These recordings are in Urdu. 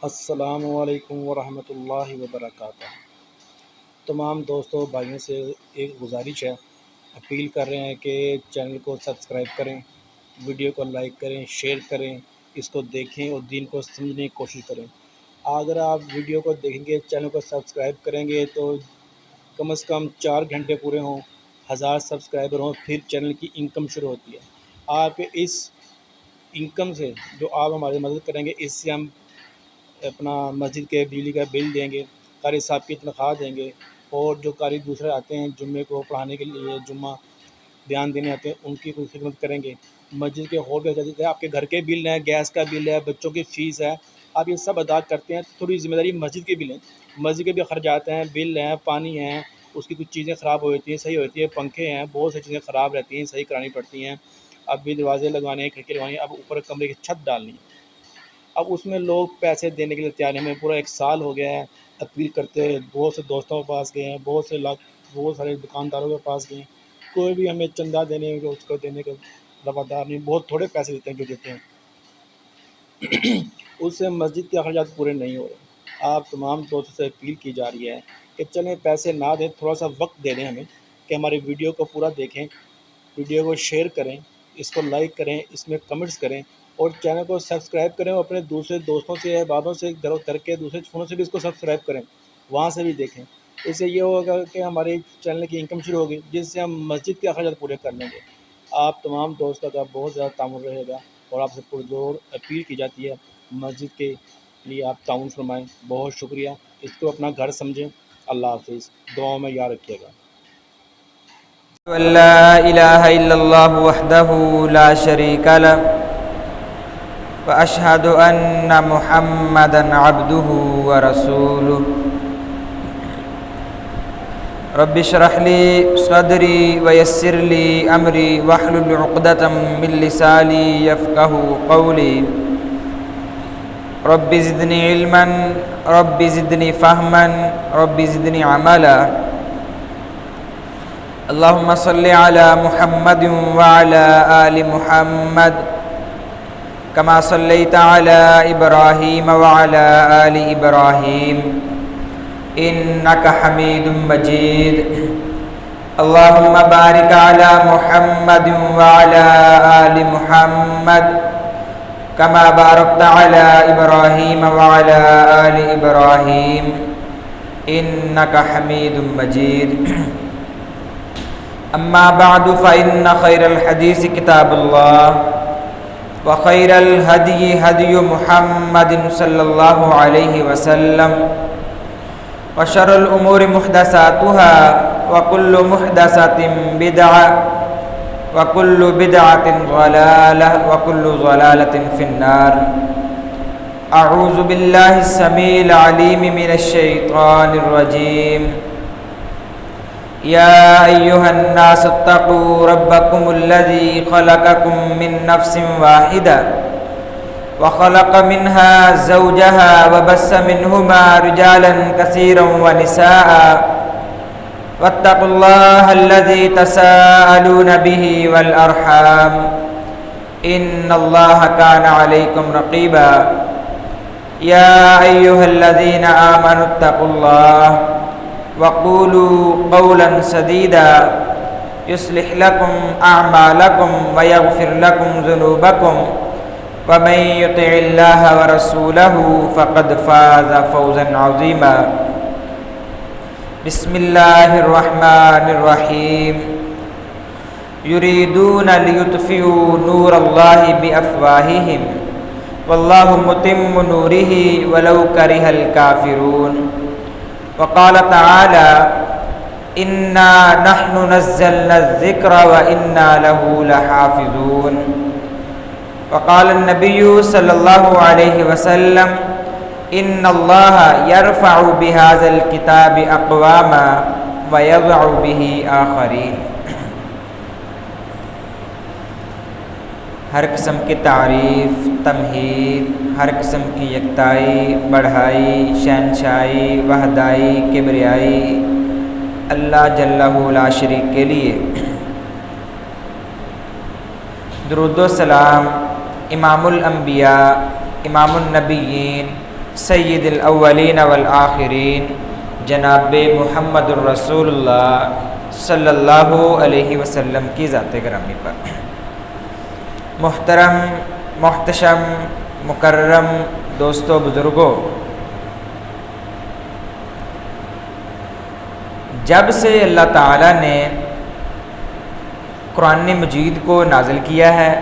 السلام علیکم ورحمۃ اللہ وبرکاتہ۔ تمام دوستوں بھائیوں سے ایک گزارش ہے، اپیل کر رہے ہیں کہ چینل کو سبسکرائب کریں، ویڈیو کو لائک کریں، شیئر کریں، اس کو دیکھیں اور دین کو سمجھنے کی کوشش کریں۔ اگر آپ ویڈیو کو دیکھیں گے، چینل کو سبسکرائب کریں گے تو کم از کم 4 گھنٹے پورے ہوں، 1000 سبسکرائبر ہوں، پھر چینل کی انکم شروع ہوتی ہے۔ آپ اس انکم سے جو آپ ہماری مدد کریں گے، اس سے ہم اپنا مسجد کے بجلی کا بل دیں گے، قاری صاحب کی تنخواہ دیں گے، اور جو قاری دوسرے آتے ہیں جمعے کو پڑھانے کے لیے، جمعہ بیان دینے آتے ہیں، ان کی کوئی خدمت کریں گے۔ مسجد کے ہال پہ جاتے ہیں، آپ کے گھر کے بل ہیں، گیس کا بل ہے، بچوں کی فیس ہے، آپ یہ سب ادا کرتے ہیں، تھوڑی ذمہ داری مسجد کے بل ہیں، مسجد کے بھی اخراجات ہیں، بل ہیں، پانی ہیں، اس کی کچھ چیزیں خراب ہو جاتی ہیں، صحیح ہوتی ہیں، پنکھے ہیں، بہت سی چیزیں خراب رہتی ہیں، صحیح کرانی پڑتی ہیں، اب بھی دروازے لگوانے ہیں، کھڑکی لگوانی ہے، اب اوپر کمرے کی چھت ڈالنی ہے۔ اب اس میں لوگ پیسے دینے کے لیے تیار ہیں، ہمیں پورا 1 سال ہو گیا ہے اپیل کرتے ہیں، بہت سے دوستوں کے پاس گئے ہیں، بہت سارے دکانداروں کے پاس گئے ہیں، کوئی بھی ہمیں چندہ دینے کا اس کو دینے کا روادار نہیں، بہت تھوڑے پیسے دیتے ہیں جو دیتے ہیں، اس سے مسجد کے اخراجات پورے نہیں ہو رہے۔ آپ تمام دوستوں سے اپیل کی جا رہی ہے کہ چلیں پیسے نہ دیں، تھوڑا سا وقت دے دیں ہمیں کہ ہماری ویڈیو کو پورا دیکھیں، ویڈیو کو شیئر کریں، اس کو لائک کریں، اس میں کمنٹس کریں، اور چینل کو سبسکرائب کریں، اور اپنے دوسرے دوستوں سے، احبابوں سے کر کے دوسرے فونوں سے بھی اس کو سبسکرائب کریں، وہاں سے بھی دیکھیں۔ اس سے یہ ہوگا کہ ہماری چینل کی انکم شروع ہوگی، جس سے ہم مسجد کے اخراجات پورے کر لیں گے۔ آپ تمام دوستوں کا بہت زیادہ تعاون رہے گا، اور آپ سے پرزور اپیل کی جاتی ہے مسجد کے لیے آپ تعاون فرمائیں۔ بہت شکریہ، اس کو اپنا گھر سمجھیں۔ اللہ حافظ، دعاؤں میں یاد رکھیے گا۔ لا إله إلا الله وحده لا شريك له وأشهد أن محمدا عبده ورسوله رب اشرح لي صدري ويسر لي أمري واحلل عقدة من لساني يفقه قولي رب زدني علما رب زدني فهما رب زدني عملا اللهم صل على محمد وعلى آل محمد كما صليت على إبراهيم وعلى آل إبراهيم إنك حميد مجيد اللهم بارك على محمد وعلى آل محمد كما باركت على إبراهيم وعلى آل إبراهيم إنك حميد مجيد أما بعد فإن خير الحديث كتاب الله وخير الهدي هدي محمد صلى الله عليه وسلم وشر الأمور محدثاتها وكل محدثة بدعة وكل بدعة ضلالة وكل ضلالة في النار أعوذ بالله السميع العليم من الشيطان الرجيم يا أيها الناس اتقوا ربكم الذي خلقكم من نفس واحدة وخلق منها زوجها وبث منهما رجالا كثيرا ونساء واتقوا الله الذي تساءلون به والأرحام إن الله كان عليكم رقيبا يا أيها الذين آمنوا اتقوا الله وقولوا قولا سديدا يصلح لكم أعمالكم ويغفر لكم ذنوبكم ومن يطع الله ورسوله فقد فاز فوزا عظيما بسم الله الرحمن الرحيم يريدون ليطفئوا نور الله بأفواههم والله متم نوره ولو كره الكافرون وقال تعالى إنا نحن نزلنا الذكر وإنا له لحافظون وقال النبي صلى الله عليه وسلم إن الله يرفع بهذا الكتاب أقواما ويضع به آخرين۔ ہر قسم کی تعریف، تمہید، ہر قسم کی یکتائی، بڑھائی، شہنشائی، وحدائی، کبریائی اللہ جلہ لا شریک کے لیے۔ درود و سلام امام الانبیاء، امام النبیین، سید الاولین والآخرین جناب محمد الرسول اللہ صلی اللہ علیہ وسلم کی ذات گرامی پر محترم محتشم مکرم دوستو بزرگوں، جب سے اللہ تعالیٰ نے قرآن مجید کو نازل کیا ہے،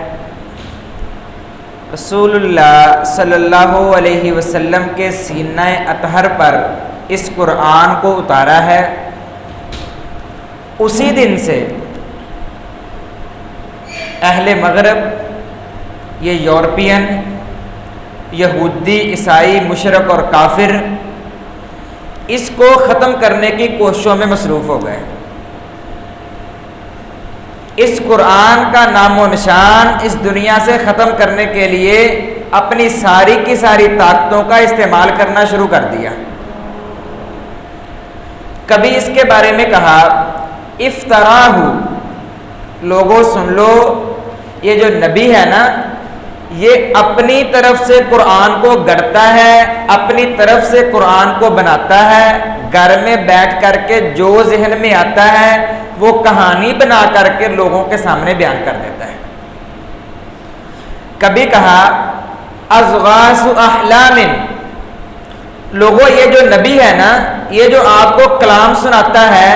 رسول اللہ صلی اللہ علیہ وسلم کے سینہ اطہر پر اس قرآن کو اتارا ہے، اسی دن سے اہل مغرب، یہ یورپین، یہودی، عیسائی، مشرک اور کافر اس کو ختم کرنے کی کوششوں میں مصروف ہو گئے۔ اس قرآن کا نام و نشان اس دنیا سے ختم کرنے کے لیے اپنی ساری کی ساری طاقتوں کا استعمال کرنا شروع کر دیا۔ کبھی اس کے بارے میں کہا افطراہ، لوگوں سن لو، یہ جو نبی ہے نا یہ اپنی طرف سے قرآن کو گڑھتا ہے، اپنی طرف سے قرآن کو بناتا ہے، گھر میں بیٹھ کر کے جو ذہن میں آتا ہے وہ کہانی بنا کر کے لوگوں کے سامنے بیان کر دیتا ہے۔ کبھی کہا اضغاث احلام، لوگوں یہ جو نبی ہے نا یہ جو آپ کو کلام سناتا ہے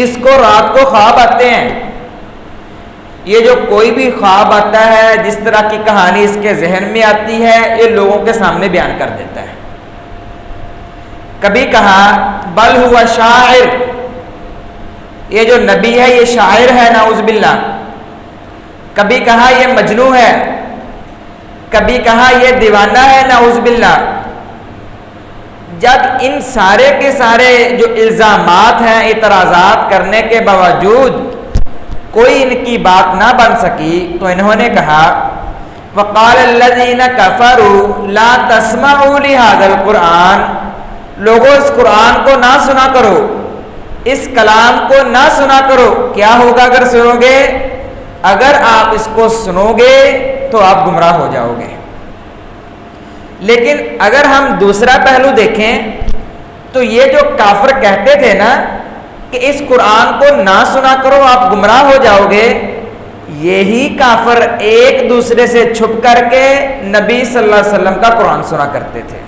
اس کو رات کو خواب آتے ہیں، یہ جو کوئی بھی خواب آتا ہے جس طرح کی کہانی اس کے ذہن میں آتی ہے یہ لوگوں کے سامنے بیان کر دیتا ہے۔ کبھی کہا بل ہوا شاعر، یہ جو نبی ہے یہ شاعر ہے نعوذ باللہ۔ کبھی کہا یہ مجنون ہے، کبھی کہا یہ دیوانہ ہے نعوذ باللہ۔ جب ان سارے کے سارے جو الزامات ہیں اعتراضات کرنے کے باوجود کوئی ان کی بات نہ بن سکی تو انہوں نے کہا وقال الذین کفروا لا تسمعوا لهذا القرآن، لوگوں اس قرآن کو نہ سنا کرو، اس کلام کو نہ سنا کرو۔ کیا ہوگا اگر سنو گے؟ اگر آپ اس کو سنو گے تو آپ گمراہ ہو جاؤ گے۔ لیکن اگر ہم دوسرا پہلو دیکھیں تو یہ جو کافر کہتے تھے نا کہ اس قرآن کو نہ سنا کرو آپ گمراہ ہو جاؤ گے، یہی کافر ایک دوسرے سے چھپ کر کے نبی صلی اللہ علیہ وسلم کا قرآن سنا کرتے تھے۔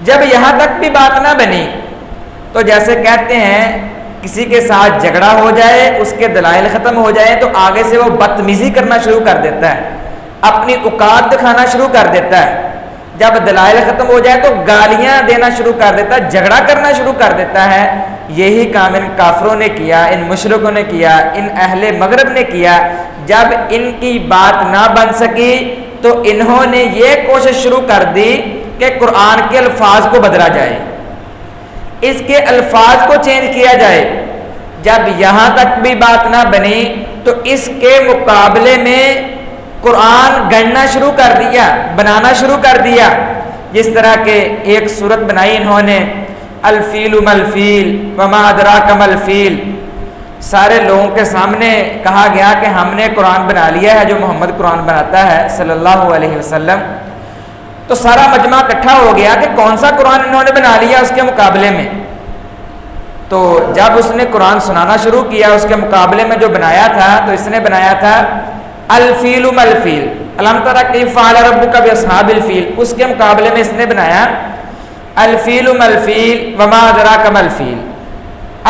جب یہاں تک بھی بات نہ بنی تو جیسے کہتے ہیں کسی کے ساتھ جھگڑا ہو جائے، اس کے دلائل ختم ہو جائے تو آگے سے وہ بدتمیزی کرنا شروع کر دیتا ہے، اپنی اوقات دکھانا شروع کر دیتا ہے۔ جب دلائل ختم ہو جائے تو گالیاں دینا شروع کر دیتا ہے، جھگڑا کرنا شروع کر دیتا ہے۔ یہی کام ان کافروں نے کیا، ان مشرکوں نے کیا، ان اہل مغرب نے کیا۔ جب ان کی بات نہ بن سکی تو انہوں نے یہ کوشش شروع کر دی کہ قرآن کے الفاظ کو بدلا جائے، اس کے الفاظ کو چینج کیا جائے۔ جب یہاں تک بھی بات نہ بنی تو اس کے مقابلے میں قرآن گڑھنا شروع کر دیا، بنانا شروع کر دیا۔ جس طرح کہ ایک صورت بنائی انہوں نے الفیل ملفیل وما ادراک ملفیل، سارے لوگوں کے سامنے کہا گیا کہ ہم نے قرآن بنا لیا ہے جو محمد قرآن بناتا ہے صلی اللہ علیہ وسلم۔ تو سارا مجمع اکٹھا ہو گیا کہ کون سا قرآن انہوں نے بنا لیا اس کے مقابلے میں۔ تو جب اس نے قرآن سنانا شروع کیا اس کے مقابلے میں جو بنایا تھا تو اس نے بنایا تھا الفیل ملفیل، الم تری کیف فعل ربک باصحاب الفیل، اس کے مقابلے میں اس نے بنایا الفیل ملفیل وما ادراک ملفیل،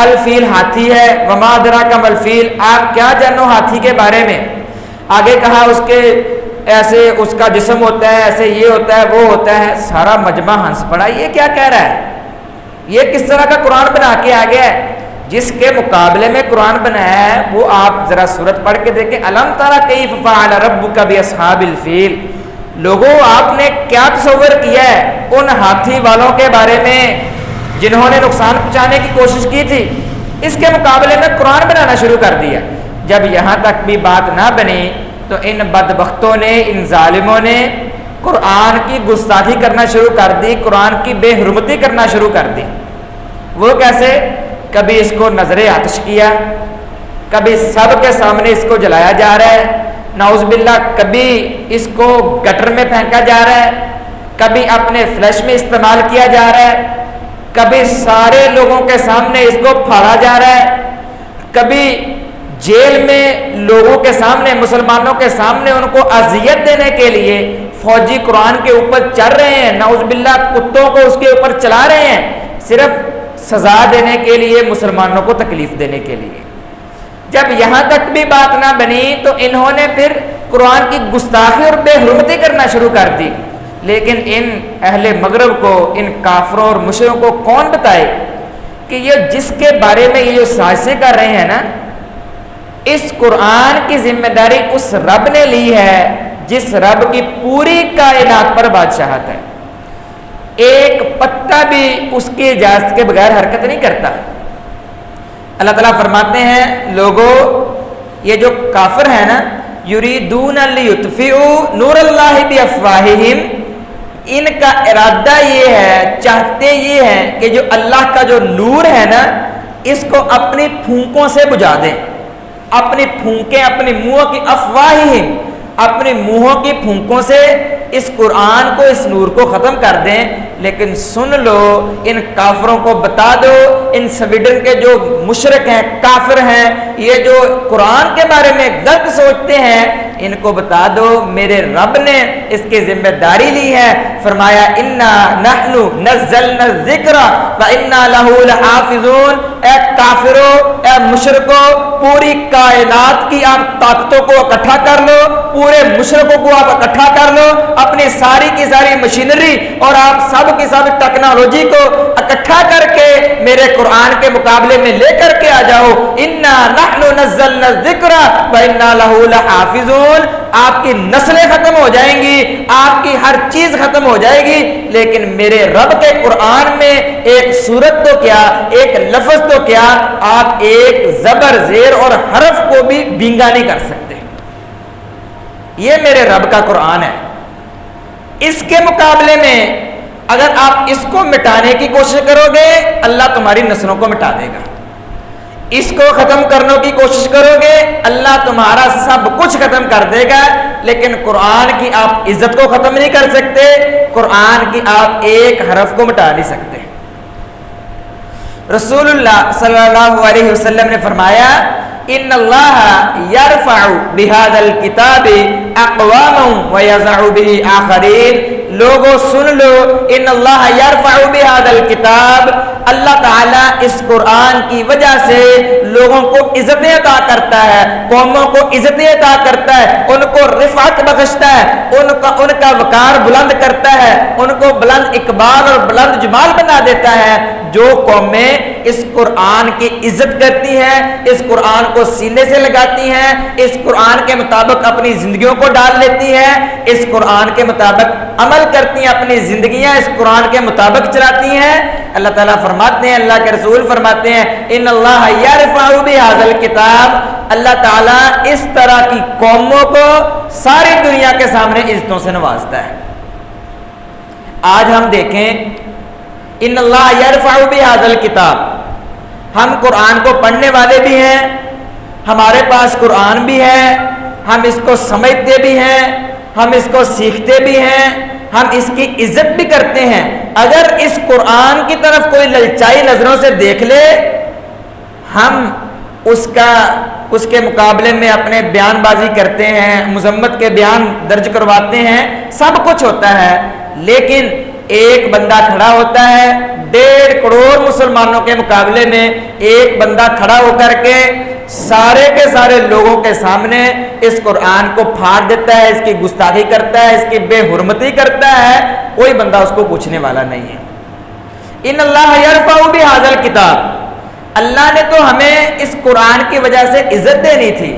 الفیل ہاتھی ہے، وما ادراک ملفیل، آپ کیا جانو ہاتھی کے بارے میں۔ آگے کہا اس کے ایسے اس کا جسم ہوتا ہے، ایسے یہ ہوتا ہے وہ ہوتا ہے۔ سارا مجمع ہنس پڑا، یہ کیا کہہ رہا ہے، یہ کس طرح کا قرآن بنا کے آ گیا ہے۔ جس کے مقابلے میں قرآن بنایا ہے وہ آپ ذرا سورت پڑھ کے دیکھیں، الم تری کیف فعل ربک باصحاب الفیل۔ لوگوں آپ نے کیا تصور کیا ہے ان ہاتھی والوں کے بارے میں جنہوں نے نقصان پہنچانے کی کوشش کی تھی، اس کے مقابلے میں قرآن بنانا شروع کر دیا۔ جب یہاں تک بھی بات نہ بنی تو ان بدبختوں نے، ان ظالموں نے قرآن کی گستاخی کرنا شروع کر دی، قرآن کی بے حرمتی کرنا شروع کر دی۔ وہ کیسے؟ کبھی اس کو نظر آتش کیا، کبھی سب کے سامنے اس کو جلایا جا رہا ہے، نعوذ باللہ، کبھی اس کو گٹر میں پھینکا جا رہا ہے، کبھی اپنے فلیش میں استعمال کیا جا رہا ہے، کبھی سارے لوگوں کے سامنے اس کو پھاڑا جا رہا ہے، کبھی جیل میں لوگوں کے سامنے، مسلمانوں کے سامنے ان کو اذیت دینے کے لیے فوجی قرآن کے اوپر چڑھ رہے ہیں، نعوذ باللہ کتوں کو اس کے اوپر چلا رہے ہیں، صرف سزا دینے کے لیے، مسلمانوں کو تکلیف دینے کے لیے۔ جب یہاں تک بھی بات نہ بنی تو انہوں نے پھر قرآن کی گستاخی اور بے حرمتی کرنا شروع کر دی۔ لیکن ان اہل مغرب کو، ان کافروں اور مشرکوں کو کون بتائے کہ یہ جس کے بارے میں یہ جو سازشیں کر رہے ہیں نا، اس قرآن کی ذمہ داری اس رب نے لی ہے جس رب کی پوری کائنات پر بادشاہت ہے، ایک پتا بھی اس کی اجازت کے بغیر حرکت نہیں کرتا۔ اللہ تعالیٰ فرماتے ہیں لوگوں، یہ جو کافر ہیں نا، یریدون لیطفئوا نور اللہ بافواہہم، ان کا ارادہ یہ ہے، چاہتے یہ ہیں کہ جو اللہ کا جو نور ہے نا، اس کو اپنی پھونکوں سے بجھا دیں، اپنی پھونکیں، اپنی منہوں کی، افواہہم، اپنی منہوں کی پھونکوں سے اس قرآن کو، اس نور کو ختم کر دیں۔ لیکن سن لو، ان کافروں کو بتا دو، ان سویڈن کے جو مشرک ہیں، کافر ہیں، یہ جو قرآن کے بارے میں غلط سوچتے ہیں، ان کو بتا دو میرے رب نے اس کی ذمہ داری لی ہے۔ فرمایا انا نحن نزلنا الذکر وانا لہ لحافظون۔ اے کافروں، اے مشرکوں، پوری کائنات کی آپ طاقتوں کو اکٹھا کر لو، پورے مشرکوں کو آپ اکٹھا کر لو، اپنی ساری کی ساری مشینری اور آپ سب کی سب ٹیکنالوجی کو اکٹھا کر کے میرے قرآن کے مقابلے میں لے کر کے آ جاؤ۔ انا نحن نزلنا الذکر وانا لہ لحافظون۔ آپ کی نسلیں ختم ہو جائیں گی، آپ کی ہر چیز ختم ہو جائے گی، لیکن میرے رب کے قرآن میں ایک سورت تو کیا، ایک لفظ تو کیا، آپ ایک زبر، زیر اور حرف کو بھی بینگا نہیں کر سکتے۔ یہ میرے رب کا قرآن ہے۔ اس کے مقابلے میں اگر آپ اس کو مٹانے کی کوشش کرو گے، اللہ تمہاری نسلوں کو مٹا دے گا۔ اس کو ختم کرنے کی کوشش کرو گے، اللہ تمہارا سب کچھ ختم کر دے گا، لیکن قرآن کی آپ عزت کو ختم نہیں کر سکتے، قرآن کی آپ ایک حرف کو مٹا نہیں سکتے۔ رسول اللہ صلی اللہ علیہ وسلم نے فرمایا ان اللہ یرفع بہذا الکتاب اقواما ویضع بہ آخرین۔ لوگوں سن لو، ان اللہ یرفع بہذا الکتاب، اللہ تعالیٰ اس قرآن کی وجہ سے لوگوں کو عزتیں عطا کرتا ہے، قوموں کو عزتیں عطا کرتا ہے، ان کو رفعت بخشتا ہے، ان کا وقار بلند کرتا ہے، ان کو بلند اقبال اور بلند جمال بنا دیتا ہے۔ جو قومیں اس قرآن کی عزت کرتی ہیں، اس قرآن کو سینے سے لگاتی ہیں، اس قرآن کے مطابق اپنی زندگیوں کو ڈال لیتی ہیں، اس قرآن کے مطابق عمل کرتی ہیں، اپنی زندگیاں اس قرآن کے مطابق چلاتی ہیں، اللہ تعالیٰ فرماتے ہیں، اللہ کے رسول فرماتے ہیں ان اللہ یرفع بہذا الکتاب، اللہ تعالیٰ اس طرح کی قوموں کو ساری دنیا کے سامنے عزتوں سے نوازتا ہے۔ آج ہم دیکھیں ان اللہ یرفع بہذا الکتاب، ہم قرآن کو پڑھنے والے بھی ہیں، ہمارے پاس قرآن بھی ہے، ہم اس کو سمجھتے بھی ہیں، ہم اس کو سیکھتے بھی ہیں، ہم اس کی عزت بھی کرتے ہیں۔ اگر اس قرآن کی طرف کوئی للچائی نظروں سے دیکھ لے، ہم اس کے مقابلے میں اپنے بیان بازی کرتے ہیں، مذمت کے بیان درج کرواتے ہیں، سب کچھ ہوتا ہے، لیکن ایک بندہ کھڑا ہوتا ہے 1.5 کروڑ مسلمانوں کے مقابلے میں، ایک بندہ کھڑا ہو کر کے سارے کے سارے لوگوں کے سامنے اس قرآن کو پھاڑ دیتا ہے، اس کی گستاخی کرتا ہے، اس کی بے حرمتی کرتا ہے، کوئی بندہ اس کو پوچھنے والا نہیں ہے۔ ان اللہ یرفع بہذا الکتاب، اللہ نے تو ہمیں اس قرآن کی وجہ سے عزت دینی تھی،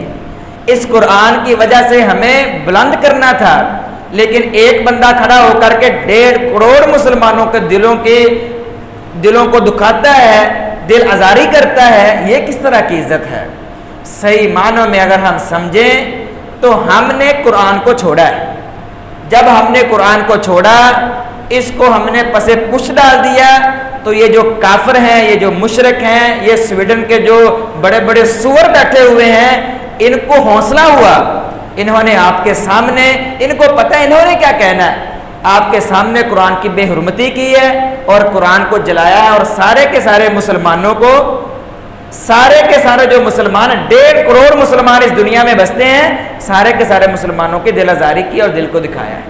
اس قرآن کی وجہ سے ہمیں بلند کرنا تھا، لیکن ایک بندہ کھڑا ہو کر کے 1.5 کروڑ مسلمانوں کے دلوں کو دکھاتا ہے، دل آزاری کرتا ہے، یہ کس طرح کی عزت ہے؟ صحیح معنوں میں اگر ہم سمجھیں تو ہم نے قرآن کو چھوڑا ہے۔ جب ہم نے قرآن کو چھوڑا، اس کو ہم نے پسے پش ڈال دیا، تو یہ جو کافر ہیں، یہ جو مشرک ہیں، یہ سویڈن کے جو بڑے بڑے سور بیٹھے ہوئے ہیں، ان کو حوصلہ ہوا، انہوں نے آپ کے سامنے، ان کو پتہ انہوں نے کیا کہنا ہے، آپ کے سامنے قرآن کی بے حرمتی کی ہے اور قرآن کو جلایا ہے، اور سارے کے سارے مسلمانوں کو، سارے کے سارے جو مسلمان 1.5 کروڑ مسلمان اس دنیا میں بستے ہیں، سارے کے سارے مسلمانوں کی دل آزاری کی اور دل کو دکھایا ہے۔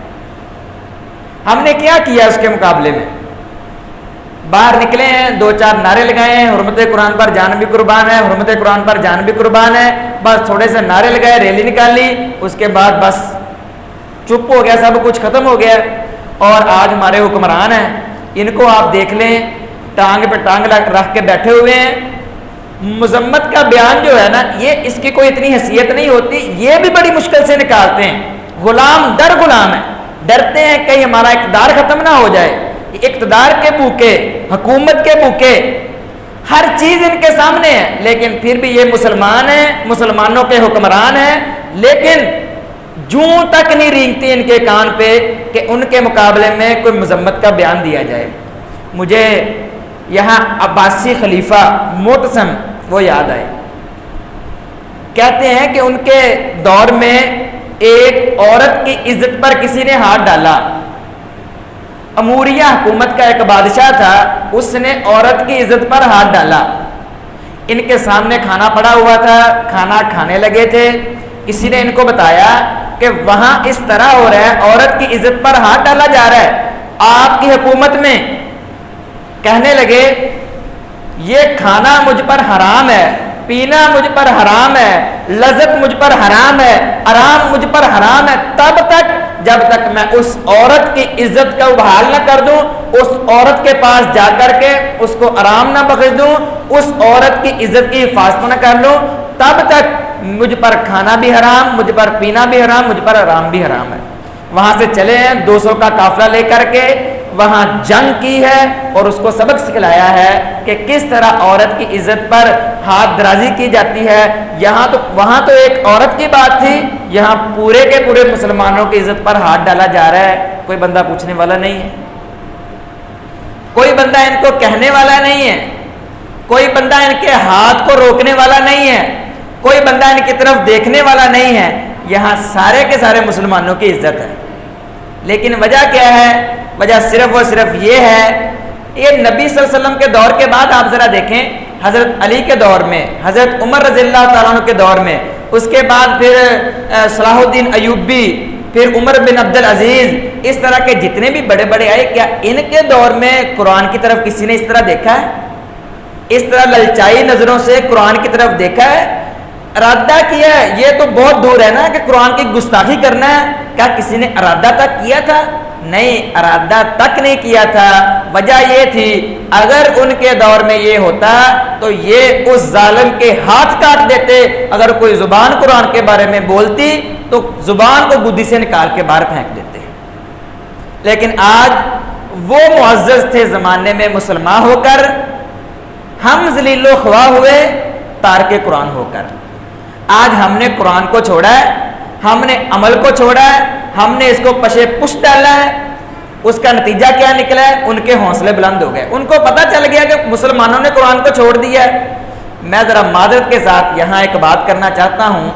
ہم نے کیا کیا اس کے مقابلے میں؟ باہر نکلے ہیں، 2-4 نعرے لگائے ہیں، حرمت قرآن پر جان بھی قربان ہے، حرمت قرآن پر جان بھی قربان ہے، بس تھوڑے سے نعرے لگائے، ریلی نکال لی، اس کے بعد بس چپ ہو گیا، سب کچھ ختم ہو گیا۔ اور آج ہمارے حکمران ہیں، ان کو آپ دیکھ لیں، ٹانگ پہ ٹانگ رکھ کے بیٹھے ہوئے ہیں۔ مذمت کا بیان جو ہے نا، یہ اس کی کوئی اتنی حیثیت نہیں ہوتی، یہ بھی بڑی مشکل سے نکالتے ہیں۔ غلام در غلام ہے، ڈرتے ہیں کہیں ہمارا اقتدار ختم نہ ہو جائے۔ اقتدار کے بھوکے، حکومت کے بھوکے، ہر چیز ان کے سامنے ہے، لیکن پھر بھی یہ مسلمان ہیں، مسلمانوں کے حکمران ہیں، لیکن جوں تک نہیں رینگتی ان کے کان پہ کہ ان کے مقابلے میں کوئی مذمت کا بیان دیا جائے۔ مجھے یہاں عباسی خلیفہ معتصم وہ یاد آئے، کہتے ہیں کہ ان کے دور میں ایک عورت کی عزت پر کسی نے ہاتھ ڈالا۔ اموریہ حکومت کا ایک بادشاہ تھا، اس نے عورت کی عزت پر ہاتھ ڈالا۔ ان کے سامنے کھانا پڑا ہوا تھا، کھانا کھانے لگے تھے، کسی نے ان کو بتایا کہ وہاں اس طرح ہو رہا ہے، عورت کی عزت پر ہاتھ ڈالا جا رہا ہے آپ کی حکومت میں۔ کہنے لگے یہ کھانا مجھ پر حرام ہے، پینا مجھ پر حرام ہے، لذت مجھ پر حرام ہے، آرام مجھ پر حرام ہے، تب تک جب تک میں اس عورت کی عزت کا بحال نہ کر دوں، اس عورت کے پاس جا کر کے اس کو آرام نہ بخش دوں، اس عورت کی عزت کی حفاظت نہ کر لوں، تب تک مجھ پر کھانا بھی حرام، مجھ پر پینا بھی حرام، مجھ پر آرام بھی حرام ہے۔ وہاں سے چلے ہیں 200 کا قافلہ لے کر کے، وہاں جنگ کی ہے اور اس کو سبق سکھلایا ہے کہ کس طرح عورت کی عزت پر ہاتھ درازی کی جاتی ہے۔ وہاں تو ایک عورت کی بات تھی، یہاں پورے کے پورے مسلمانوں کی عزت پر ہاتھ ڈالا جا رہا ہے۔ کوئی بندہ پوچھنے والا نہیں ہے، کوئی بندہ ان کو کہنے والا نہیں ہے، کوئی بندہ ان کے ہاتھ کو روکنے والا نہیں ہے، کوئی بندہ ان کی طرف دیکھنے والا نہیں ہے۔ یہاں سارے کے سارے مسلمانوں کی عزت ہے، لیکن وجہ کیا ہے؟ وجہ صرف اور صرف یہ ہے، یہ نبی صلی اللہ علیہ وسلم کے دور کے بعد آپ ذرا دیکھیں، حضرت علی کے دور میں، حضرت عمر رضی اللہ تعالیٰ عنہ کے دور میں، اس کے بعد پھر صلاح الدین ایوبی، پھر عمر بن عبد العزیز، اس طرح کے جتنے بھی بڑے بڑے آئے، کیا ان کے دور میں قرآن کی طرف کسی نے اس طرح دیکھا ہے؟ اس طرح للچائی نظروں سے قرآن کی طرف دیکھا ہے؟ ارادہ کیا ہے؟ یہ تو بہت دور ہے نا کہ قرآن کی گستاخی کرنا ہے، کیا کسی نے ارادہ تک کیا تھا؟ نہیں، ارادہ تک نہیں کیا تھا۔ وجہ یہ تھی، اگر ان کے دور میں یہ ہوتا تو یہ اس ظالم کے ہاتھ کاٹ دیتے۔ اگر کوئی زبان قرآن کے بارے میں بولتی تو زبان کو گدی سے نکال کے باہر پھینک دیتے۔ لیکن آج وہ معزز تھے زمانے میں مسلمان ہو کر، ہم ذلیل و خواہ ہوئے تارک قرآن ہو کر۔ آج ہم نے قرآن کو چھوڑا ہے، ہم نے عمل کو چھوڑا ہے، ہم نے اس کو پشے پشت ڈالا ہے۔ اس کا نتیجہ کیا نکلا ہے؟ ان کے حوصلے بلند ہو گئے، ان کو پتہ چل گیا کہ مسلمانوں نے قرآن کو چھوڑ دیا ہے۔ میں ذرا معذرت کے ساتھ یہاں ایک بات کرنا چاہتا ہوں،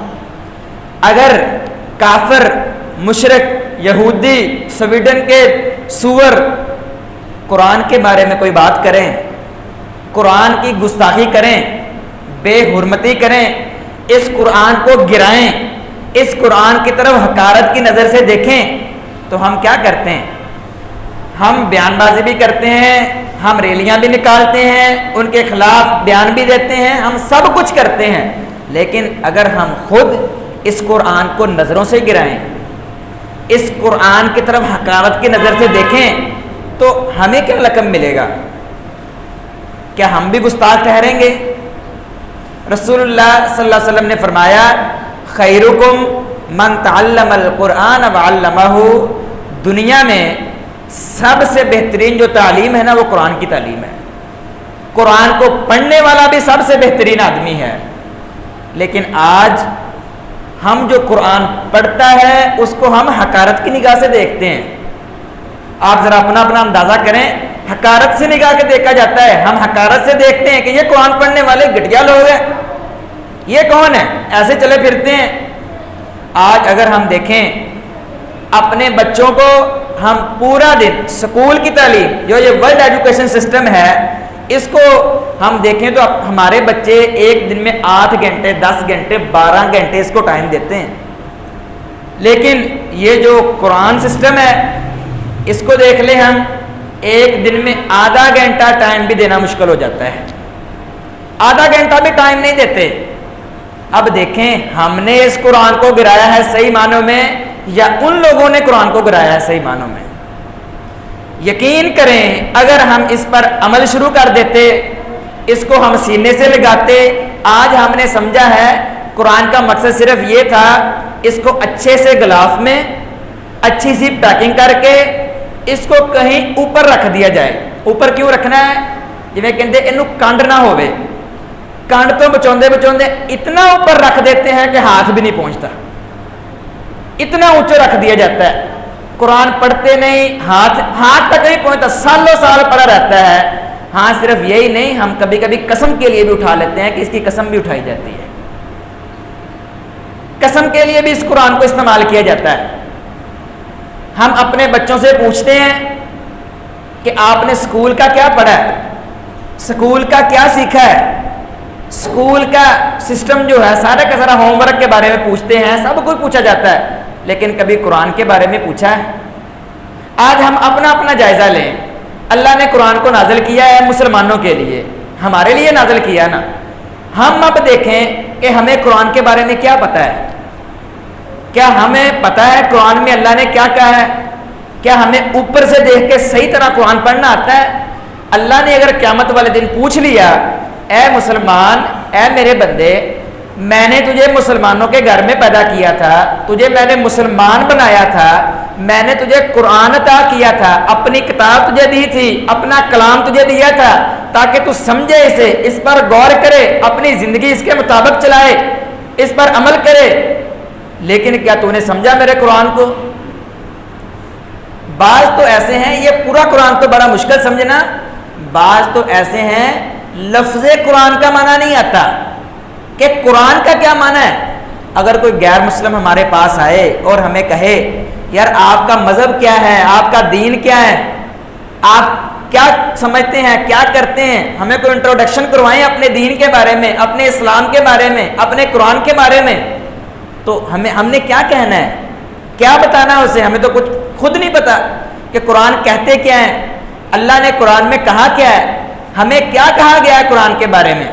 اگر کافر، مشرک، یہودی، سویڈن کے سور قرآن کے بارے میں کوئی بات کریں، قرآن کی گستاخی کریں، بے حرمتی کریں، اس قرآن کو گرائیں، اس قرآن کی طرف حقارت کی نظر سے دیکھیں، تو ہم کیا کرتے ہیں؟ ہم بیان بازی بھی کرتے ہیں، ہم ریلیاں بھی نکالتے ہیں، ان کے خلاف بیان بھی دیتے ہیں، ہم سب کچھ کرتے ہیں، لیکن اگر ہم خود اس قرآن کو نظروں سے گرائیں، اس قرآن کی طرف حقارت کی نظر سے دیکھیں، تو ہمیں کیا لقب ملے گا؟ کیا ہم بھی گستاخ ٹھہریں گے؟ رسول اللہ صلی اللہ علیہ وسلم نے فرمایا، خیرکم من تعلم القرآن وعلمہ، دنیا میں سب سے بہترین جو تعلیم ہے نا، وہ قرآن کی تعلیم ہے۔ قرآن کو پڑھنے والا بھی سب سے بہترین آدمی ہے، لیکن آج ہم جو قرآن پڑھتا ہے اس کو ہم حقارت کی نگاہ سے دیکھتے ہیں۔ آپ ذرا اپنا اندازہ کریں، حقارت سے نگاہ کے دیکھا جاتا ہے، ہم حقارت سے دیکھتے ہیں کہ یہ قرآن پڑھنے والے گھٹیا لوگ ہیں، یہ کون ہے، ایسے چلے پھرتے ہیں۔ آج اگر ہم دیکھیں، اپنے بچوں کو ہم پورا دن سکول کی تعلیم جو یہ ورلڈ ایجوکیشن سسٹم ہے اس کو ہم دیکھیں تو ہمارے بچے ایک دن میں 8 گھنٹے 10 گھنٹے 12 گھنٹے اس کو ٹائم دیتے ہیں، لیکن یہ جو قرآن سسٹم ہے اس کو دیکھ لیں ہم ایک دن میں آدھا گھنٹہ ٹائم بھی دینا مشکل ہو جاتا ہے، آدھا گھنٹہ بھی ٹائم نہیں دیتے۔ اب دیکھیں ہم نے اس قرآن کو گرایا ہے صحیح معنوں میں یا ان لوگوں نے قرآن کو گرایا ہے صحیح معنوں میں؟ یقین کریں اگر ہم اس پر عمل شروع کر دیتے، اس کو ہم سینے سے لگاتے، آج ہم نے سمجھا ہے قرآن کا مقصد صرف یہ تھا اس کو اچھے سے غلاف میں اچھی سی پیکنگ کر کے اس کو کہیں اوپر رکھ دیا جائے۔ اوپر کیوں رکھنا ہے؟ جویں کہندے اینو کنڈ نہ ہوئے، کنڈ تو بچاؤندے بچاؤندے اتنا اوپر رکھ دیتے ہیں کہ ہاتھ بھی نہیں پہنچتا، اتنا اونچا رکھ دیا جاتا ہے۔ قرآن پڑھتے نہیں، ہاتھ تک نہیں پہنچتا، سالوں سال پڑا رہتا ہے۔ ہاں صرف یہی نہیں، ہم کبھی کبھی قسم کے لیے بھی اٹھا لیتے ہیں کہ اس کی قسم بھی اٹھائی جاتی ہے، قسم کے لیے بھی اس قرآن کو استعمال کیا جاتا ہے۔ ہم اپنے بچوں سے پوچھتے ہیں کہ آپ نے اسکول کا کیا پڑھا ہے، اسکول کا کیا سیکھا ہے، اسکول کا سسٹم جو ہے سارا کا سارا ہوم ورک کے بارے میں پوچھتے ہیں، سب کچھ پوچھا جاتا ہے، لیکن کبھی قرآن کے بارے میں پوچھا ہے؟ آج ہم اپنا جائزہ لیں۔ اللہ نے قرآن کو نازل کیا ہے مسلمانوں کے لیے، ہمارے لیے نازل کیا نا۔ ہم اب دیکھیں کہ ہمیں قرآن کے بارے میں کیا پتہ ہے، کیا ہمیں پتہ ہے قرآن میں اللہ نے کیا کہا ہے؟ کیا ہمیں اوپر سے دیکھ کے صحیح طرح قرآن پڑھنا آتا ہے؟ اللہ نے اگر قیامت والے دن پوچھ لیا، اے مسلمان، اے میرے بندے، میں نے تجھے مسلمانوں کے گھر میں پیدا کیا تھا، تجھے میں نے مسلمان بنایا تھا، میں نے تجھے قرآن عطا کیا تھا، اپنی کتاب تجھے دی تھی، اپنا کلام تجھے دیا تھا تاکہ تو سمجھے اسے، اس پر غور کرے، اپنی زندگی اس کے مطابق چلائے، اس پر عمل کرے، لیکن کیا تو نے سمجھا میرے قرآن کو؟ بعض تو ایسے ہیں، یہ پورا قرآن تو بڑا مشکل سمجھنا، بعض تو ایسے ہیں لفظ قرآن کا معنی نہیں آتا کہ قرآن کا کیا معنی ہے۔ اگر کوئی غیر مسلم ہمارے پاس آئے اور ہمیں کہے یار آپ کا مذہب کیا ہے، آپ کا دین کیا ہے، آپ کیا سمجھتے ہیں، کیا کرتے ہیں، ہمیں کوئی انٹروڈکشن کروائیں اپنے دین کے بارے میں، اپنے اسلام کے بارے میں، اپنے قرآن کے بارے میں، تو ہم نے کیا کہنا ہے، کیا بتانا ہے اسے؟ ہمیں تو کچھ خود نہیں پتا کہ قرآن کہتے کیا ہیں، اللہ نے قرآن میں کہا کیا ہے، ہمیں کیا کہا گیا ہے قرآن کے بارے میں،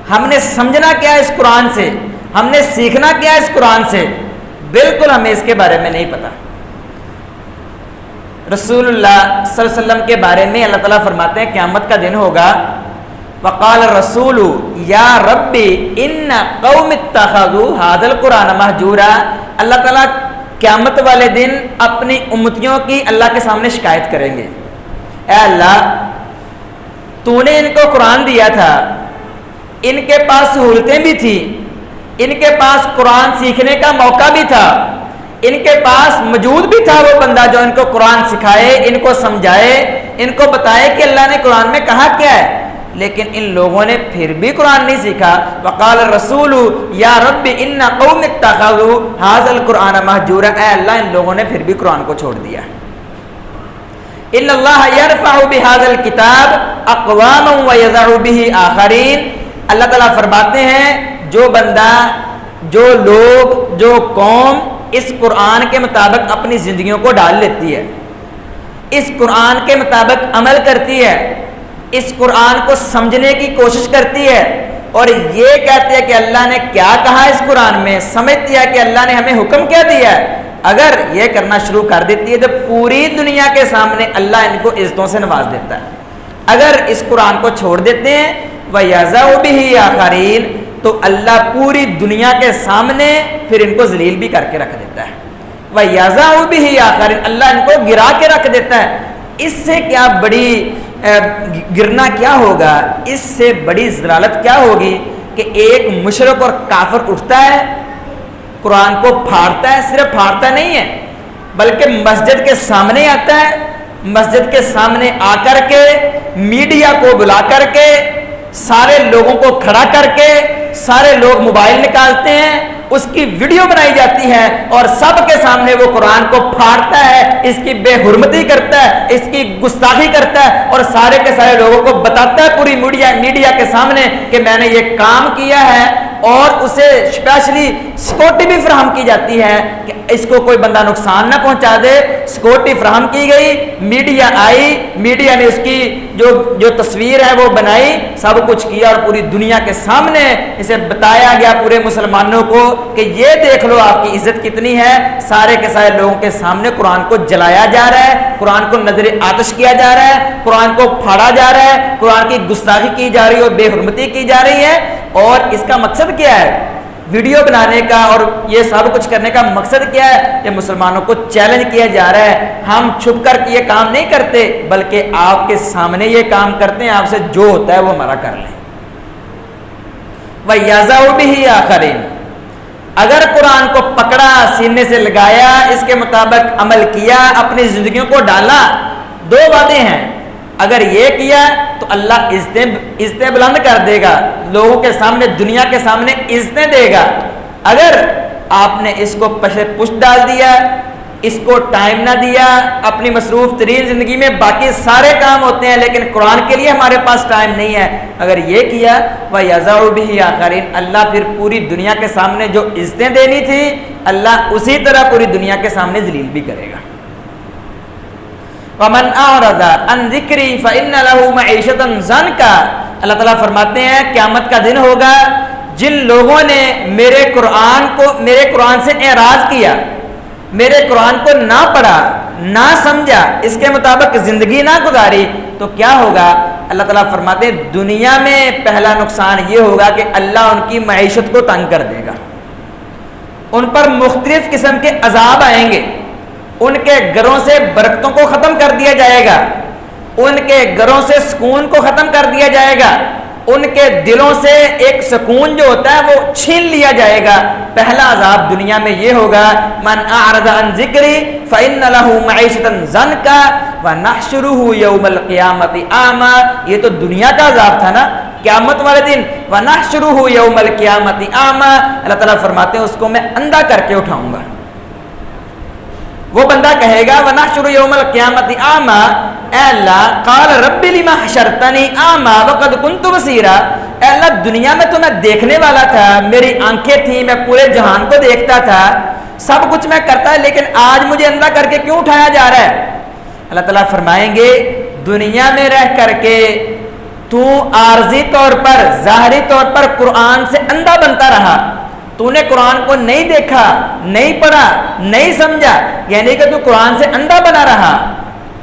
ہم نے سمجھنا کیا ہے اس قرآن سے، ہم نے سیکھنا کیا ہے اس قرآن سے، بالکل ہمیں اس کے بارے میں نہیں پتا۔ رسول اللہ صلی اللہ علیہ وسلم کے بارے میں اللہ تعالیٰ فرماتے ہیں قیامت کا دن ہوگا، وقال الرسول یا ربی ان قوم اتخذوا ھذا القرآن مہجورا، اللہ تعالیٰ قیامت والے دن اپنی امتیوں کی اللہ کے سامنے شکایت کریں گے، اے اللہ تو نے ان کو قرآن دیا تھا، ان کے پاس سہولتیں بھی تھی، ان کے پاس قرآن سیکھنے کا موقع بھی تھا، ان کے پاس موجود بھی تھا وہ بندہ جو ان کو قرآن سکھائے، ان کو سمجھائے، ان کو بتائے کہ اللہ نے قرآن میں کہا کیا ہے، لیکن ان لوگوں نے پھر بھی قرآن نہیں سیکھا۔ وقال الرسول یا رب ان قوم اتخذوا ھذا القرآن مہجورا، اے اللہ ان لوگوں نے پھر بھی قرآن کو چھوڑ دیا۔ ان اللہ یرفع بھذا الکتاب اقواما ویضع بہ آخرین، اللہ تعالیٰ فرماتے ہیں جو بندہ، جو لوگ، جو قوم اس قرآن کے مطابق اپنی زندگیوں کو ڈال لیتی ہے، اس قرآن کے مطابق عمل کرتی ہے، اس قرآن کو سمجھنے کی کوشش کرتی ہے اور یہ کہتی ہے کہ اللہ نے کیا کہا اس قرآن میں، سمجھتی ہے کہ اللہ نے ہمیں حکم کیا دیا ہے، اگر یہ کرنا شروع کر دیتی ہے تو پوری دنیا کے سامنے اللہ ان کو عزتوں سے نواز دیتا ہے۔ اگر اس قرآن کو چھوڑ دیتے ہیں وَيَضَعُ بِهِ آخَرِينَ، تو اللہ پوری دنیا کے سامنے پھر ان کو ذلیل بھی کر کے رکھ دیتا ہے۔ وَيَضَعُ بِهِ آخَرِينَ، اللہ ان کو گرا کے رکھ دیتا ہے۔ اس سے کیا بڑی گرنا کیا ہوگا، اس سے بڑی ضلالت کیا ہوگی کہ ایک مشرک اور کافر اٹھتا ہے، قرآن کو پھاڑتا ہے، صرف پھاڑتا نہیں ہے بلکہ مسجد کے سامنے آتا ہے، مسجد کے سامنے آ کر کے میڈیا کو بلا کر کے سارے لوگوں کو کھڑا کر کے سارے لوگ موبائل نکالتے ہیں اس کی ویڈیو بنائی جاتی ہے اور سب کے سامنے وہ قرآن کو پھاڑتا ہے، اس کی بے حرمتی کرتا ہے، اس کی گستاخی کرتا ہے اور سارے کے سارے لوگوں کو بتاتا ہے پوری میڈیا کے سامنے کہ میں نے یہ کام کیا ہے، اور اسے اسپیشلی سیکورٹی بھی فراہم کی جاتی ہے کہ اس کو کوئی بندہ نقصان نہ پہنچا دے۔ سیکورٹی فراہم کی گئی، میڈیا آئی، میڈیا نے اس کی جو تصویر ہے وہ بنائی، سب کچھ کیا اور پوری دنیا کے سامنے اسے بتایا گیا پورے مسلمانوں کو کہ یہ دیکھ لو آپ کی عزت کتنی ہے۔ سارے کے سارے لوگوں کے سامنے قرآن کو جلایا جا رہا ہے، قرآن کو نظر آتش کیا جا رہا ہے، قرآن کو پھاڑا جا رہا ہے، قرآن کی گستاخی کی جا رہی ہے اور بے حرمتی کی جا رہی ہے۔ اور اس کا مقصد کیا ہے؟ ویڈیو بنانے کا اور یہ سب کچھ کرنے کا مقصد کیا ہے؟ یہ مسلمانوں کو چیلنج کیا جا رہا ہے، ہم چھپ کر یہ کام نہیں کرتے بلکہ آپ کے سامنے یہ کام کرتے ہیں، آپ سے جو ہوتا ہے وہ ہمارا کر لیں۔ وَيَزَعُ بِهِ آخَرِينَ، اگر قرآن کو پکڑا، سینے سے لگایا، اس کے مطابق عمل کیا، اپنی زندگیوں کو ڈالا، دو باتیں ہیں۔ اگر یہ کیا تو اللہ عزتیں بلند کر دے گا، لوگوں کے سامنے، دنیا کے سامنے عزتیں دے گا۔ اگر آپ نے اس کو پشت ڈال دیا، اس کو ٹائم نہ دیا، اپنی مصروف ترین زندگی میں باقی سارے کام ہوتے ہیں لیکن قرآن کے لیے ہمارے پاس ٹائم نہیں ہے، اگر یہ کیا وَيَزَعُ بِهِ آخَرِينَ، اللہ پھر پوری دنیا کے سامنے جو عزتیں دینی تھی اللہ اسی طرح پوری دنیا کے سامنے ذلیل بھی کرے گا۔ وَمَنْ أَعْرَضَ عَنْ ذِكْرِي فَإِنَّ لَهُ مَعِيشَةً ضَنْكًا، اللہ تعالیٰ فرماتے ہیں قیامت کا دن ہوگا جن لوگوں نے میرے قرآن سے اعراض کیا، میرے قرآن کو نہ پڑھا، نہ سمجھا، اس کے مطابق زندگی نہ گزاری، تو کیا ہوگا؟ اللہ تعالیٰ فرماتے ہیں دنیا میں پہلا نقصان یہ ہوگا کہ اللہ ان کی معیشت کو تنگ کر دے گا، ان پر مختلف قسم کے عذاب آئیں گے، ان کے گھروں سے برکتوں کو ختم کر دیا جائے گا، ان کے گھروں سے سکون کو ختم کر دیا جائے گا، ان کے دلوں سے ایک سکون جو ہوتا ہے وہ چھین لیا جائے گا۔ پہلا عذاب دنیا میں یہ ہوگا من اعرض عن ذکری فإن له معیشة ضنکا ونحشره یوم القیامت اعمی، یہ تو دنیا کا عذاب تھا نا، قیامت والے دن ونحشره یوم القیامت اعمی، اللہ تعالیٰ فرماتے ہیں اس کو میں اندھا کر کے اٹھاؤں گا۔ وہ بندہ کہے گا وَنَحْشُرُ يَوْمَ الْقِيَامَةِ أَعْمَى، اے اللہ قَالَ رَبِّ لِمَا حَشَرْتَنِي أَعْمَى وَقَدْ كُنْتُ بَصِيرًا، اے اللہ دنیا میں تو میں دیکھنے والا تھا، میری آنکھیں تھیں، میں پورے جہان کو دیکھتا تھا، سب کچھ میں کرتا ہے، لیکن آج مجھے اندھا کر کے کیوں اٹھایا جا رہا ہے؟ اللہ تعالیٰ فرمائیں گے دنیا میں رہ کر کے تو عارضی طور پر، ظاہری طور پر قرآن سے اندھا بنتا رہا، تو نے قرآن کو نہیں دیکھا، نہیں پڑھا، نہیں سمجھا، یعنی کہ تو قرآن سے اندھا بنا رہا،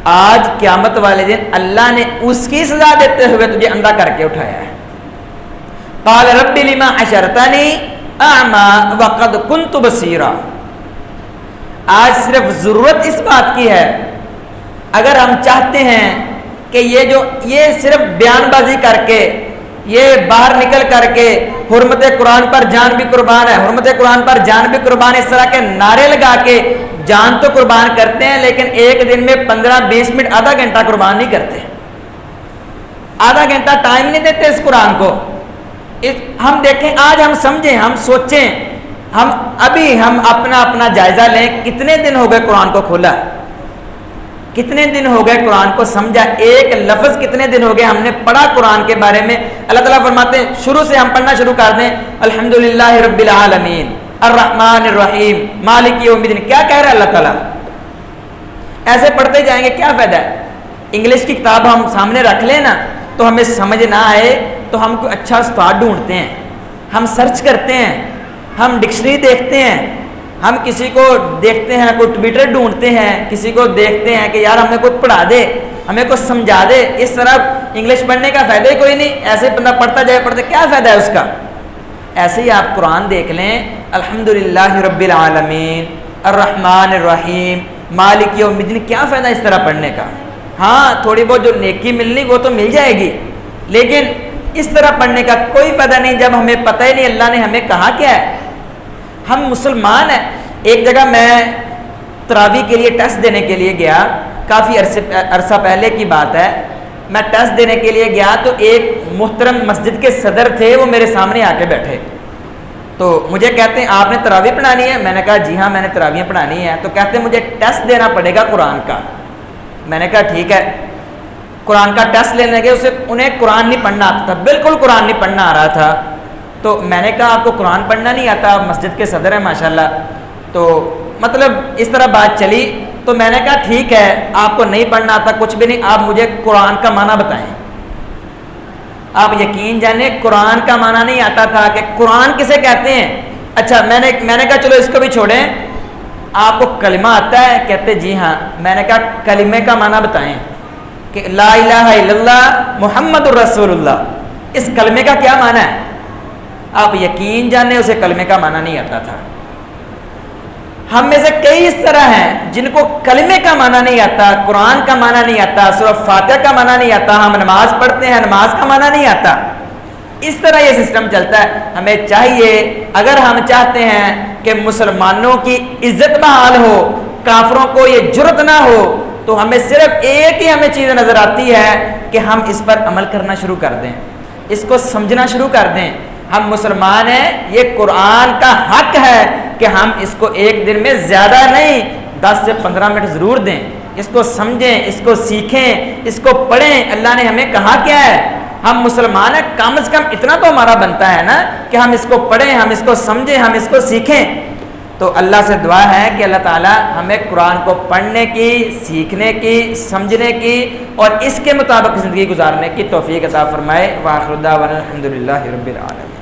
آج قیامت والے دن اللہ نے اس کی سزا دیتے ہوئے تجھے اندھا کر کے اٹھایا ہے۔ قال رب لما حشرتنی اعمی وقد كنت بصیرا، آج صرف ضرورت اس بات کی ہے، اگر ہم چاہتے ہیں کہ یہ صرف بیان بازی کر کے، یہ باہر نکل کر کے حرمت قرآن پر جان بھی قربان ہے، حرمت قرآن پر جان بھی قربان، اس طرح کے نعرے لگا کے جان تو قربان کرتے ہیں لیکن ایک دن میں 15-20 منٹ آدھا گھنٹہ قربان نہیں کرتے، آدھا گھنٹہ ٹائم نہیں دیتے اس قرآن کو۔ ہم دیکھیں، آج ہم سمجھیں، ہم سوچیں، ہم اپنا جائزہ لیں، کتنے دن ہو گئے قرآن کو کھولا، کتنے دن ہو گئے قرآن کو سمجھا، ایک لفظ کتنے دن ہو گئے ہم نے پڑھا قرآن کے بارے میں۔ اللہ تعالیٰ فرماتے ہیں شروع سے ہم پڑھنا شروع کر دیں، الحمدللہ رب العالمین الرحمن الرحیم مالک یوم الدین، کیا کہہ رہا ہے اللہ تعالیٰ؟ ایسے پڑھتے جائیں گے کیا فائدہ ہے؟ انگلش کی کتاب ہم سامنے رکھ لیں نا تو ہمیں سمجھ نہ آئے تو ہم کوئی اچھا استاد ڈھونڈتے ہیں، ہم سرچ کرتے ہیں، ہم ڈکشنری دیکھتے ہیں، ہم کسی کو دیکھتے ہیں، کوئی ٹویٹر ڈھونڈتے ہیں، کسی کو دیکھتے ہیں کہ یار ہمیں کوئی پڑھا دے، ہمیں کوئی سمجھا دے۔ اس طرح انگلش پڑھنے کا فائدہ ہی کوئی نہیں، ایسے بندہ پڑھتا جائے پڑھتے، کیا فائدہ ہے اس کا؟ ایسے ہی آپ قرآن دیکھ لیں، الحمدللہ رب العالمین الرحمن الرحیم مالک یوم الدین، کیا فائدہ اس طرح پڑھنے کا؟ ہاں تھوڑی بہت جو نیکی ملنی وہ تو مل جائے گی، لیکن اس طرح پڑھنے کا کوئی فائدہ نہیں جب ہمیں پتہ ہی نہیں اللہ نے ہمیں کہا کیا ہے۔ ہم مسلمان ہیں۔ ایک جگہ میں تراویح کے لیے ٹیسٹ دینے کے لیے گیا، کافی عرصہ پہلے کی بات ہے، میں ٹیسٹ دینے کے لیے گیا تو ایک محترم مسجد کے صدر تھے، وہ میرے سامنے آ کے بیٹھے، تو مجھے کہتے ہیں آپ نے تراویح پڑھانی ہے، میں نے کہا جی ہاں میں نے تراویح پڑھانی ہے، تو کہتے ہیں مجھے ٹیسٹ دینا پڑے گا قرآن کا۔ میں نے کہا ٹھیک ہے، قرآن کا ٹیسٹ لینے گئے، انہیں قرآن نہیں پڑھنا آتا تھا، بالکل قرآن نہیں پڑھنا آ رہا تھا۔ تو میں نے کہا آپ کو قرآن پڑھنا نہیں آتا، آپ مسجد کے صدر ہیں ماشاءاللہ، تو مطلب اس طرح بات چلی۔ تو میں نے کہا ٹھیک ہے آپ کو نہیں پڑھنا آتا کچھ بھی نہیں، آپ مجھے قرآن کا معنی بتائیں۔ آپ یقین جانیں قرآن کا معنی نہیں آتا تھا کہ قرآن کسے کہتے ہیں۔ اچھا میں نے کہا چلو اس کو بھی چھوڑیں، آپ کو کلمہ آتا ہے؟ کہتے جی ہاں۔ میں نے کہا کلمے کا معنی بتائیں کہ لا الہ الا اللہ محمد الرسول اللہ، اس کلمے کا کیا معنی ہے؟ آپ یقین جانیں اسے کلمے کا معنی نہیں آتا تھا۔ ہم میں سے کئی اس طرح ہیں جن کو کلمے کا معنی نہیں آتا، قرآن کا معنی نہیں آتا، سورہ فاتحہ کا معنی نہیں آتا، ہم نماز پڑھتے ہیں نماز کا معنی نہیں آتا۔ اس طرح یہ سسٹم چلتا ہے۔ ہمیں چاہیے اگر ہم چاہتے ہیں کہ مسلمانوں کی عزت بحال ہو، کافروں کو یہ جرت نہ ہو، تو ہمیں صرف ایک ہی ہمیں چیز نظر آتی ہے کہ ہم اس پر عمل کرنا شروع کر دیں، اس کو سمجھنا شروع کر دیں۔ ہم مسلمان ہیں، یہ قرآن کا حق ہے کہ ہم اس کو ایک دن میں زیادہ نہیں 10 سے 15 منٹ ضرور دیں، اس کو سمجھیں، اس کو سیکھیں، اس کو پڑھیں۔ اللہ نے ہمیں کہا کیا ہے؟ ہم مسلمان ہیں، کم از کم اتنا تو ہمارا بنتا ہے نا کہ ہم اس کو پڑھیں، ہم اس کو سمجھیں، ہم اس کو سیکھیں۔ تو اللہ سے دعا ہے کہ اللہ تعالی ہمیں قرآن کو پڑھنے کی، سیکھنے کی، سمجھنے کی اور اس کے مطابق زندگی گزارنے کی توفیق عطا فرمائے۔ وآخر دعوانا الحمدللہ رب العالمین۔